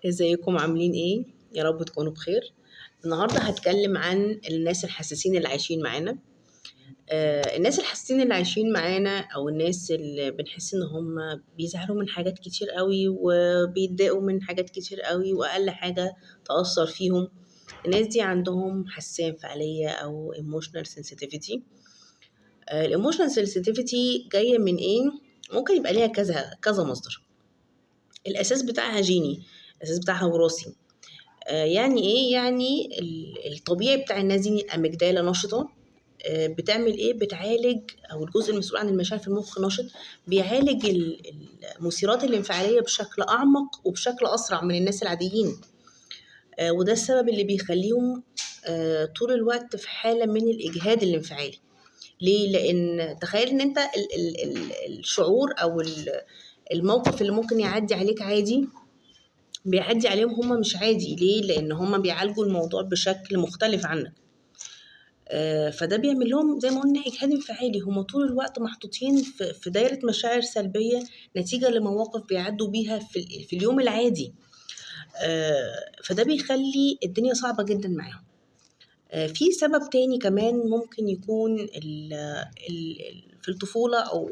ازيكم عاملين ايه؟ يا رب تكونوا بخير. النهارده هتكلم عن الناس الحساسين اللي عايشين معانا. الناس الحساسين اللي عايشين معانا او الناس اللي بنحس ان هم بيزعلوا من حاجات كتير قوي وبيتضايقوا من حاجات كتير قوي واقل حاجة تأثر فيهم. الناس دي عندهم حساسية انفعالية او emotional sensitivity. الايموشنال sensitivity جاية من ايه؟ ممكن يبقى ليها كذا كذا مصدر. الاساس بتاعها جيني، الاساس بتاعها وراثي. يعني ايه؟ يعني الطبيعي بتاع الناس دي الاميجدالا نشطه. بتعمل ايه؟ بتعالج، او الجزء المسؤول عن المشاعر في المخ نشط، بيعالج المثيرات الانفعاليه بشكل اعمق وبشكل اسرع من الناس العاديين. وده السبب اللي بيخليهم طول الوقت في حاله من الاجهاد الانفعالي. ليه؟ لان تخيل ان انت الشعور او الموقف اللي ممكن يعدي عليك عادي بيعدي عليهم هم مش عادي. ليه؟ لان هم بيعالجوا الموضوع بشكل مختلف عنك. فده بيعمل لهم زي ما قلنا اجهاد انفعالي. هم طول الوقت محطوطين في دايره مشاعر سلبيه نتيجه لمواقف بيعدوا بيها في اليوم العادي. فده بيخلي الدنيا صعبه جدا معاهم. في سبب تاني كمان ممكن يكون في الطفوله او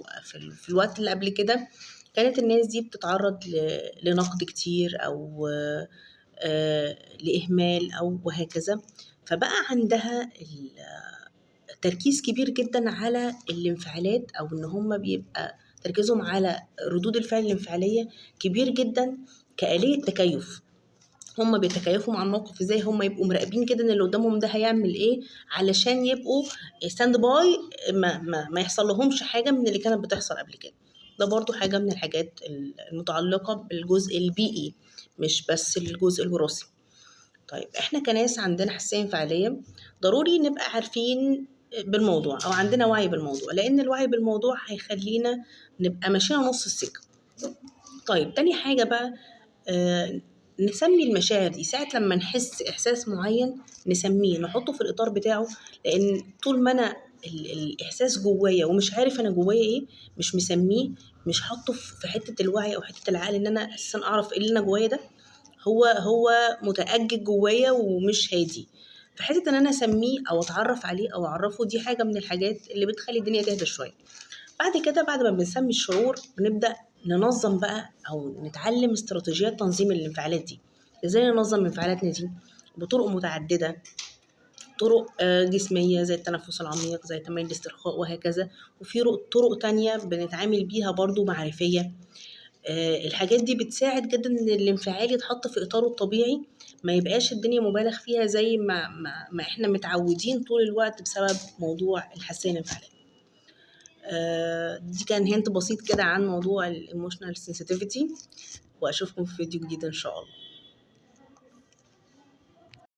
في الوقت اللي قبل كده كانت الناس دي بتتعرض لنقد كتير او لإهمال أو وهكذا. فبقى عندها تركيز كبير جدا على الانفعالات، أو إن هم بيبقى تركيزهم على ردود الفعل الانفعالية كبير جدا كآلية تكيف. هم بيتكيفوا مع الموقف ازاي؟ هم يبقوا مراقبين كده ان اللي قدامهم ده هيعمل ايه علشان يبقوا ستاند باي، ما يحصل لهمش حاجة من اللي كانت بتحصل قبل كده. ده برضو حاجة من الحاجات المتعلقة بالجزء البيئي، مش بس الجزء الوراثي. طيب احنا كناس عندنا حساسية انفعالية، ضروري نبقى عارفين بالموضوع او عندنا وعي بالموضوع، لان الوعي بالموضوع هيخلينا نبقى ماشيين نص السكة. طيب تاني حاجة بقى، نسمي المشاعر دي. ساعة لما نحس إحساس معين نسميه، نحطه في الإطار بتاعه. لأن طول ما أنا الإحساس جوايا ومش عارف أنا جوايا إيه، مش مسميه، مش حاطه في حتة الوعي أو حتة العقل إن أنا أساسا أعرف إيه اللي أنا جوايا ده، هو متأجج جوايا ومش هادي. فحتة إن أنا أسميه أو أتعرف عليه أو أعرفه، دي حاجة من الحاجات اللي بتخلي الدنيا تهدى شوية. بعد كده، بعد ما بنسمي الشعور، بنبدأ ننظم بقى أو نتعلم استراتيجيات تنظيم الانفعالات دي. إزاي ننظم انفعالاتنا دي؟ بطرق متعددة، طرق جسمية زي التنفس العميق، زي تمارين الاسترخاء وهكذا. وفي طرق تانية بنتعامل بيها برضو معرفية. الحاجات دي بتساعد جدا إن الانفعال يتحط في إطاره الطبيعي، ما يبقاش الدنيا مبالغ فيها زي ما إحنا متعودين طول الوقت بسبب موضوع الحساسية الانفعالية. دي كان هنت بسيط كده عن موضوع الايموشنال sensitivity، واشوفكم في فيديو جديد ان شاء الله.